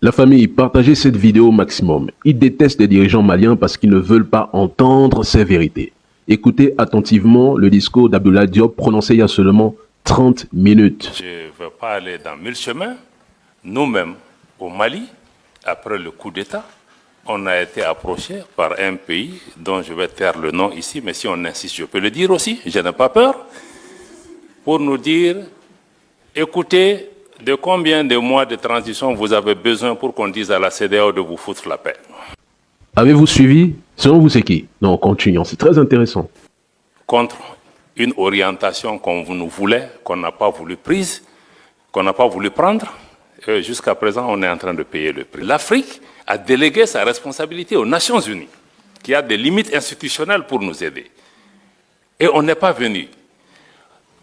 La famille, partagez cette vidéo au maximum. Ils détestent les dirigeants maliens parce qu'ils ne veulent pas entendre ces vérités. Écoutez attentivement le discours d'Abdoulaye Diop prononcé il y a seulement 30 minutes. Je ne veux pas aller dans mille chemins. Nous-mêmes, au Mali, après le coup d'État, on a été approché par un pays dont je vais taire le nom ici, mais si on insiste, je peux le dire aussi, je n'ai pas peur, pour nous dire, écoutez, de combien de mois de transition vous avez besoin pour qu'on dise à la CEDEAO de vous foutre la paix? Avez-vous suivi? Selon vous, c'est qui? Non, continuons, c'est très intéressant. Contre une orientation qu'on nous voulait, qu'on n'a pas voulu prise, qu'on n'a pas voulu prendre, jusqu'à présent, on est en train de payer le prix. L'Afrique a délégué sa responsabilité aux Nations Unies, qui a des limites institutionnelles pour nous aider. Et on n'est pas venu.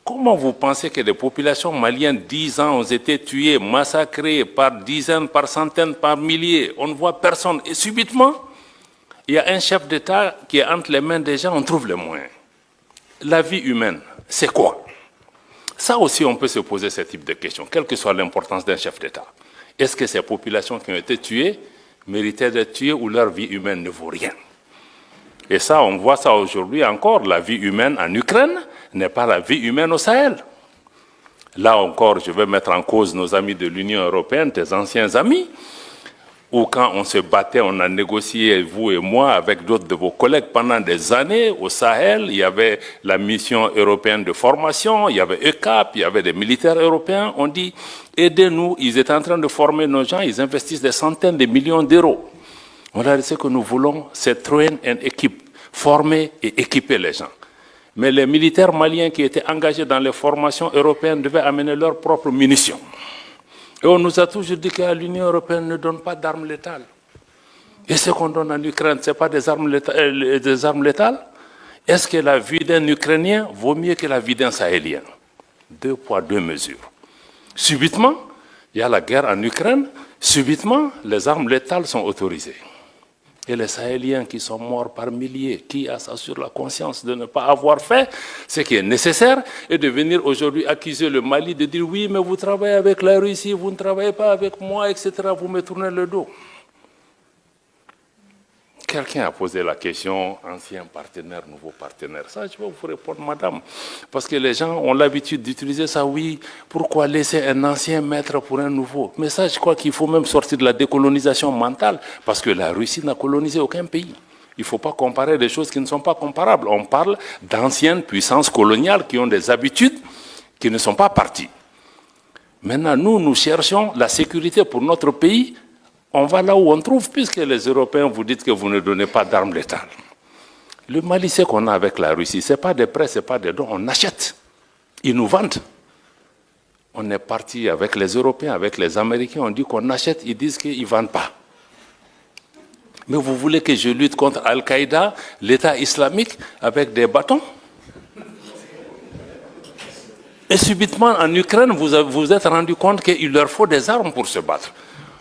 Comment vous pensez que les populations maliennes, 10 ans, ont été tuées, massacrées par dizaines, par centaines, par milliers? On ne voit personne. Et subitement, il y a un chef d'État qui est entre les mains des gens, on trouve les moyens. La vie humaine, c'est quoi? Ça aussi, on peut se poser ce type de questions, quelle que soit l'importance d'un chef d'État. Est-ce que ces populations qui ont été tuées méritaient d'être tuées ou leur vie humaine ne vaut rien? Et ça, on voit ça aujourd'hui encore. La vie humaine en Ukraine n'est pas la vie humaine au Sahel. Là encore, je vais mettre en cause nos amis de l'Union européenne, tes anciens amis, où quand on se battait, on a négocié, vous et moi, avec d'autres de vos collègues pendant des années au Sahel. Il y avait la mission européenne de formation, il y avait ECAP, il y avait des militaires européens. On dit, aidez-nous, ils étaient en train de former nos gens, ils investissent des centaines de millions d'euros. On a dit ce que nous voulons, c'est train and équipe, former et équiper les gens. Mais les militaires maliens qui étaient engagés dans les formations européennes devaient amener leurs propres munitions. Et on nous a toujours dit que l'Union européenne ne donne pas d'armes létales. Et ce qu'on donne en Ukraine, ce n'est pas des armes létales? Est-ce que la vie d'un Ukrainien vaut mieux que la vie d'un Sahélien? 2 poids, 2 mesures. Subitement, il y a la guerre en Ukraine, subitement, les armes létales sont autorisées. Et les Sahéliens qui sont morts par milliers, qui a ça sur la conscience de ne pas avoir fait ce qui est nécessaire, et de venir aujourd'hui accuser le Mali de dire oui, mais vous travaillez avec la Russie, vous ne travaillez pas avec moi, etc. Vous me tournez le dos. Quelqu'un a posé la question, ancien partenaire, nouveau partenaire. Ça, je vais vous répondre, madame. Parce que les gens ont l'habitude d'utiliser ça, oui, pourquoi laisser un ancien maître pour un nouveau? Mais ça, je crois qu'il faut même sortir de la décolonisation mentale, parce que la Russie n'a colonisé aucun pays. Il ne faut pas comparer des choses qui ne sont pas comparables. On parle d'anciennes puissances coloniales qui ont des habitudes qui ne sont pas parties. Maintenant, nous cherchons la sécurité pour notre pays. On va là où on trouve, puisque les Européens vous dites que vous ne donnez pas d'armes létales. Le Mali, ce qu'on a avec la Russie, ce n'est pas des prêts, ce n'est pas des dons, on achète. Ils nous vendent. On est parti avec les Européens, avec les Américains, on dit qu'on achète, ils disent qu'ils ne vendent pas. Mais vous voulez que je lutte contre Al-Qaïda, l'État islamique, avec des bâtons? Et subitement, en Ukraine, vous vous êtes rendu compte qu'il leur faut des armes pour se battre.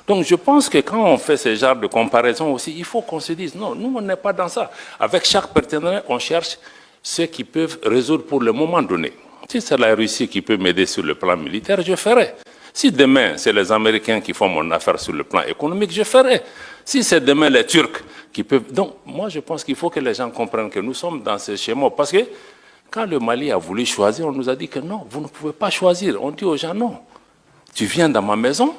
Donc je pense que quand on fait ce genre de comparaison aussi, il faut qu'on se dise, non, nous on n'est pas dans ça. Avec chaque partenaire, on cherche ceux qui peuvent résoudre pour le moment donné. Si c'est la Russie qui peut m'aider sur le plan militaire, je ferai. Si demain, c'est les Américains qui font mon affaire sur le plan économique, je ferai. Si c'est demain les Turcs qui peuvent... Donc moi je pense qu'il faut que les gens comprennent que nous sommes dans ce schéma. Parce que quand le Mali a voulu choisir, on nous a dit que non, vous ne pouvez pas choisir. On dit aux gens, non, tu viens dans ma maison,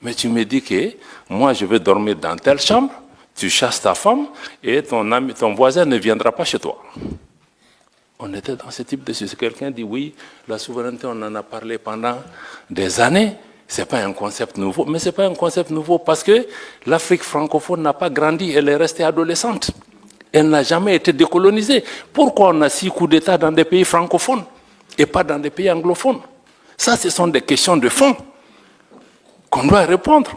mais tu me dis que moi, je vais dormir dans telle chambre, tu chasses ta femme et ton voisin ne viendra pas chez toi. On était dans ce type de situation. Quelqu'un dit oui, la souveraineté, on en a parlé pendant des années. Ce n'est pas un concept nouveau. Mais ce n'est pas un concept nouveau parce que l'Afrique francophone n'a pas grandi, elle est restée adolescente. Elle n'a jamais été décolonisée. Pourquoi on a 6 coups d'État dans des pays francophones et pas dans des pays anglophones? Ça, ce sont des questions de fond qu'on doit répondre.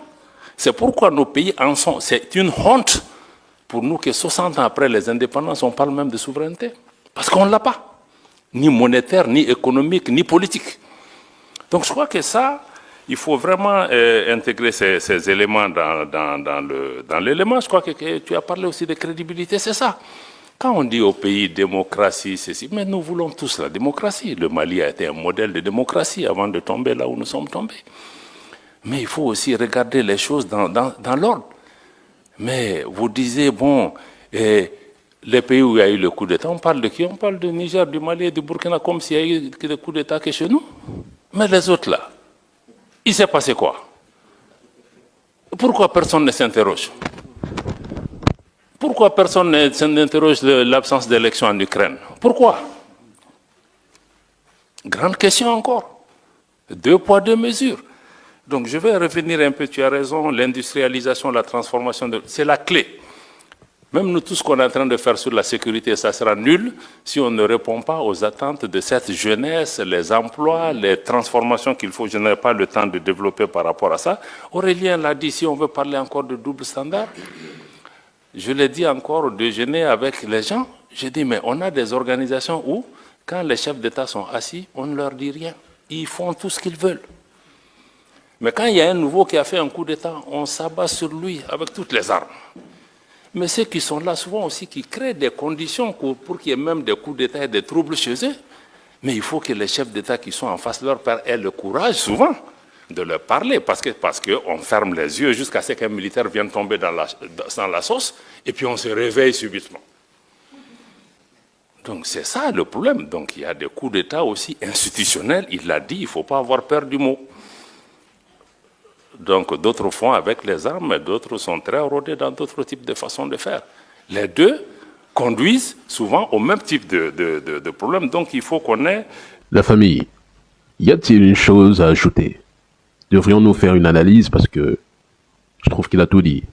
C'est pourquoi nos pays en sont. C'est une honte pour nous que 60 ans après les indépendances, on parle même de souveraineté. Parce qu'on ne l'a pas. Ni monétaire, ni économique, ni politique. Donc je crois que ça, il faut vraiment intégrer ces éléments dans l'élément. Je crois que tu as parlé aussi de crédibilité, c'est ça. Quand on dit au pays démocratie, ceci, mais nous voulons tous la démocratie. Le Mali a été un modèle de démocratie avant de tomber là où nous sommes tombés. Mais il faut aussi regarder les choses dans l'ordre. Mais vous disiez, bon, les pays où il y a eu le coup d'État, on parle de qui? On parle du Niger, du Mali et du Burkina comme s'il y a eu des coups d'État que chez nous. Mais les autres là, il s'est passé quoi? Pourquoi personne ne s'interroge? Pourquoi personne ne s'interroge de l'absence d'élection en Ukraine? Pourquoi? Grande question encore. 2 poids, 2 mesures. Donc je vais revenir un peu, tu as raison, l'industrialisation, la transformation, c'est la clé. Même nous, tout ce qu'on est en train de faire sur la sécurité, ça sera nul si on ne répond pas aux attentes de cette jeunesse, les emplois, les transformations qu'il faut. Je n'ai pas le temps de développer par rapport à ça. Aurélien l'a dit, si on veut parler encore de double standard, je l'ai dit encore au déjeuner avec les gens, j'ai dit, mais on a des organisations où, quand les chefs d'État sont assis, on ne leur dit rien. Ils font tout ce qu'ils veulent. Mais quand il y a un nouveau qui a fait un coup d'État, on s'abat sur lui avec toutes les armes. Mais ceux qui sont là souvent aussi, qui créent des conditions pour qu'il y ait même des coups d'État et des troubles chez eux. Mais il faut que les chefs d'État qui sont en face de leur père aient le courage, souvent, de leur parler. Parce qu'on ferme les yeux jusqu'à ce qu'un militaire vienne tomber dans la sauce, et puis on se réveille subitement. Donc c'est ça le problème. Donc il y a des coups d'État aussi institutionnels. Il l'a dit, il ne faut pas avoir peur du mot. Donc d'autres font avec les armes, mais d'autres sont très rodés dans d'autres types de façons de faire. Les deux conduisent souvent au même type de problème. Donc il faut qu'on ait... La famille, y a-t-il une chose à ajouter? Devrions-nous faire une analyse parce que je trouve qu'il a tout dit.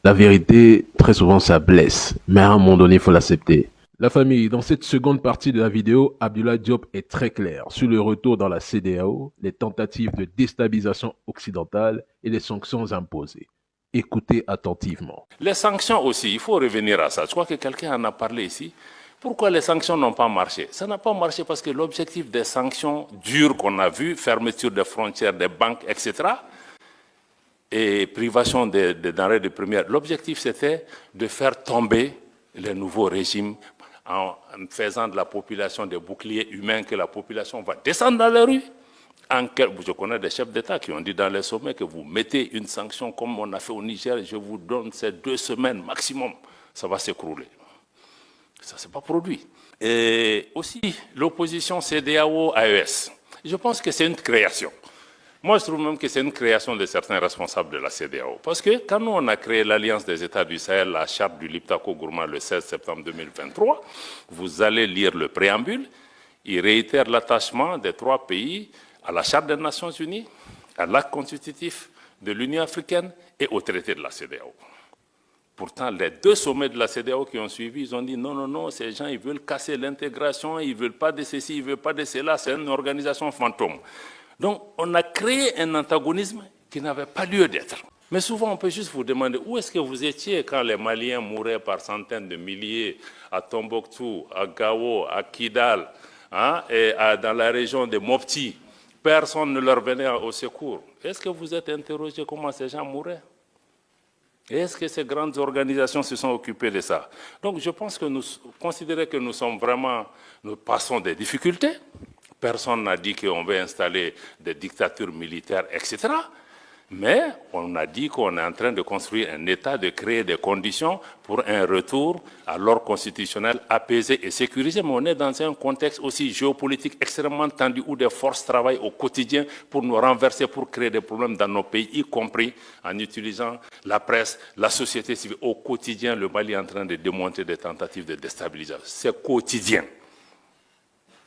La vérité, très souvent, ça blesse, mais à un moment donné, il faut l'accepter. La famille, dans cette seconde partie de la vidéo, Abdoulaye Diop est très clair sur le retour dans la CEDEAO, les tentatives de déstabilisation occidentale et les sanctions imposées. Écoutez attentivement. Les sanctions aussi, il faut revenir à ça. Je crois que quelqu'un en a parlé ici. Pourquoi les sanctions n'ont pas marché? Ça n'a pas marché parce que l'objectif des sanctions dures qu'on a vues, fermeture des frontières, des banques, etc., et privation des denrées de première, l'objectif c'était de faire tomber les nouveaux régimes en faisant de la population des boucliers humains, que la population va descendre dans les rues. Je connais des chefs d'État qui ont dit dans les sommets que vous mettez une sanction comme on a fait au Niger, je vous donne ces 2 semaines maximum, ça va s'écrouler. Ça ne s'est pas produit. Et aussi, l'opposition CEDEAO-AES, je pense que c'est une création. Moi, je trouve même que c'est une création de certains responsables de la CEDEAO. Parce que quand nous, on a créé l'Alliance des États du Sahel, la charte du Liptako-Gourma le 16 septembre 2023, vous allez lire le préambule, il réitère l'attachement des 3 pays à la charte des Nations Unies, à l'acte constitutif de l'Union africaine et au traité de la CEDEAO. Pourtant, les 2 sommets de la CEDEAO qui ont suivi, ils ont dit non, non, non, ces gens, ils veulent casser l'intégration, ils ne veulent pas de ceci, ils ne veulent pas de cela, c'est une organisation fantôme. Donc, on a créé un antagonisme qui n'avait pas lieu d'être. Mais souvent, on peut juste vous demander où est-ce que vous étiez quand les Maliens mouraient par centaines de milliers à Tombouctou, à Gao, à Kidal, hein, et dans la région de Mopti. Personne ne leur venait au secours. Est-ce que vous êtes interrogé comment ces gens mouraient? Est-ce que ces grandes organisations se sont occupées de ça? Donc, je pense que nous considérons que nous passons des difficultés. Personne n'a dit qu'on veut installer des dictatures militaires, etc. Mais on a dit qu'on est en train de construire un État, de créer des conditions pour un retour à l'ordre constitutionnel apaisé et sécurisé. Mais on est dans un contexte aussi géopolitique extrêmement tendu où des forces travaillent au quotidien pour nous renverser, pour créer des problèmes dans nos pays, y compris en utilisant la presse, la société civile. Au quotidien, le Mali est en train de démonter des tentatives de déstabilisation. C'est quotidien.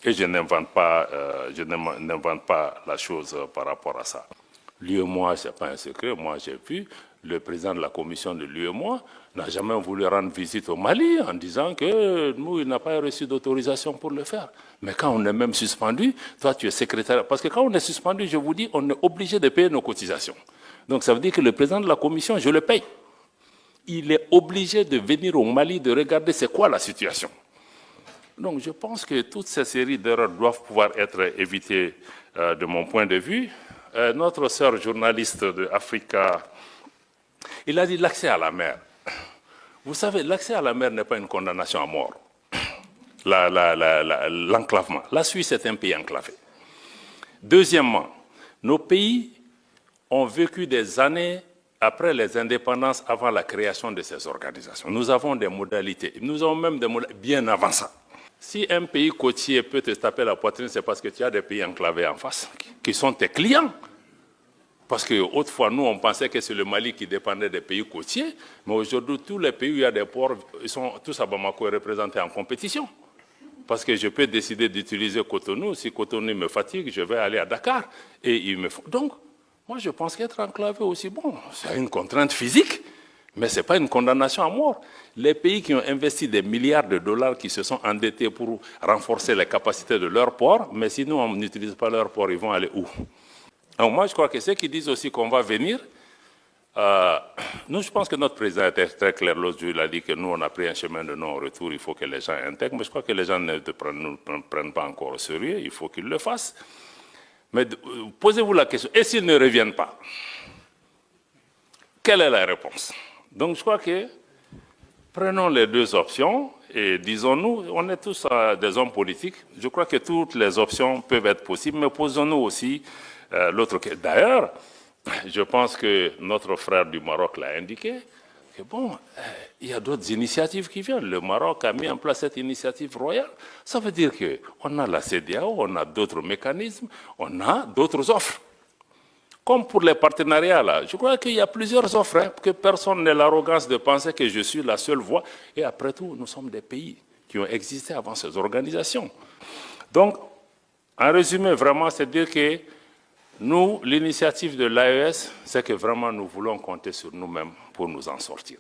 Et je n'invente pas la chose par rapport à ça. L'UEMOA, ce n'est pas un secret. Moi, j'ai vu, le président de la commission de l'UEMOA n'a jamais voulu rendre visite au Mali en disant que nous, il n'a pas reçu d'autorisation pour le faire. Mais quand on est même suspendu, toi, tu es secrétaire. Parce que quand on est suspendu, je vous dis, on est obligé de payer nos cotisations. Donc, ça veut dire que le président de la commission, je le paye. Il est obligé de venir au Mali, de regarder c'est quoi la situation. Donc je pense que toutes ces séries d'erreurs doivent pouvoir être évitées de mon point de vue. Notre sœur journaliste de Africa, il a dit l'accès à la mer. Vous savez, l'accès à la mer n'est pas une condamnation à mort. L'enclavement. La Suisse est un pays enclavé. Deuxièmement, Nos pays ont vécu des années après les indépendances, avant la création de ces organisations. Nous avons des modalités. Nous avons même des modalités bien avant ça. Si un pays côtier peut te taper la poitrine, c'est parce que tu as des pays enclavés en face, qui sont tes clients. Parce qu'autrefois, nous, on pensait que c'est le Mali qui dépendait des pays côtiers, mais aujourd'hui, tous les pays où il y a des ports, ils sont tous à Bamako représentés en compétition. Parce que je peux décider d'utiliser Cotonou. Si Cotonou me fatigue, je vais aller à Dakar. Et il me faut. Donc, moi, je pense qu'être enclavé aussi, bon, c'est une contrainte physique, mais ce n'est pas une condamnation à mort. Les pays qui ont investi des milliards de dollars, qui se sont endettés pour renforcer les capacités de leurs ports, mais si nous, on n'utilise pas leurs ports, ils vont aller où? Alors moi, je crois que ceux qui disent aussi qu'on va venir, nous, je pense que notre président était très clair l'autre jour, il a dit que nous, on a pris un chemin de non-retour, il faut que les gens intègrent, mais je crois que les gens ne nous prennent pas encore au sérieux, il faut qu'ils le fassent. Mais posez-vous la question, et s'ils ne reviennent pas? Quelle est la réponse? Donc je crois que prenons les deux options et disons-nous, on est tous des hommes politiques, je crois que toutes les options peuvent être possibles, mais posons-nous aussi l'autre question. D'ailleurs, je pense que notre frère du Maroc l'a indiqué, que bon, il y a d'autres initiatives qui viennent. Le Maroc a mis en place cette initiative royale. Ça veut dire qu'on a la CEDEAO, on a d'autres mécanismes, on a d'autres offres. Comme pour les partenariats, là, je crois qu'il y a plusieurs offres, hein, que personne n'ait l'arrogance de penser que je suis la seule voie. Et après tout, nous sommes des pays qui ont existé avant ces organisations. Donc, en résumé, vraiment, c'est dire que nous, l'initiative de l'AES, c'est que vraiment nous voulons compter sur nous-mêmes pour nous en sortir.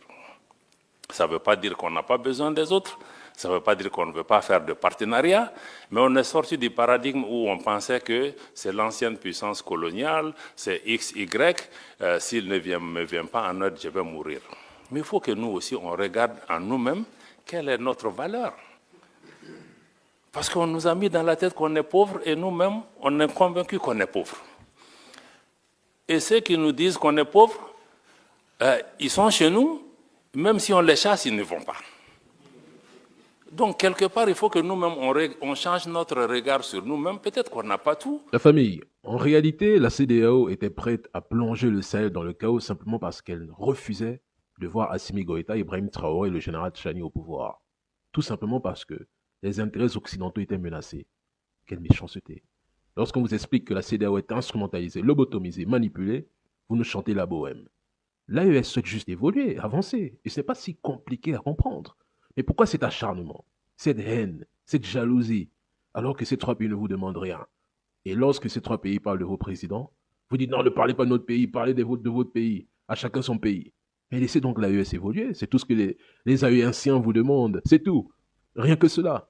Ça ne veut pas dire qu'on n'a pas besoin des autres, ça ne veut pas dire qu'on ne veut pas faire de partenariat, mais on est sorti du paradigme où on pensait que c'est l'ancienne puissance coloniale, c'est X, Y, s'il ne me vient pas en aide, je vais mourir. Mais il faut que nous aussi, on regarde en nous-mêmes quelle est notre valeur. Parce qu'on nous a mis dans la tête qu'on est pauvre et nous-mêmes, on est convaincus qu'on est pauvre. Et ceux qui nous disent qu'on est pauvre, ils sont chez nous, même si on les chasse, ils ne vont pas. Donc, quelque part, il faut que nous-mêmes, on change notre regard sur nous-mêmes. Peut-être qu'on n'a pas tout. La famille, en réalité, la CEDEAO était prête à plonger le Sahel dans le chaos simplement parce qu'elle refusait de voir Assimi Goïta, Ibrahim Traoré et le général Tchani au pouvoir. Tout simplement parce que les intérêts occidentaux étaient menacés. Quelle méchanceté. Lorsqu'on vous explique que la CEDEAO est instrumentalisée, lobotomisée, manipulée, vous nous chantez la bohème. L'AES souhaite juste évoluer, avancer, et ce n'est pas si compliqué à comprendre. Mais pourquoi cet acharnement, cette haine, cette jalousie, alors que ces trois pays ne vous demandent rien? Et lorsque ces trois pays parlent de vos présidents, vous dites non, ne parlez pas de notre pays, parlez de votre pays, à chacun son pays. Mais laissez donc l'AES évoluer, c'est tout ce que les AESiens vous demandent, c'est tout. Rien que cela.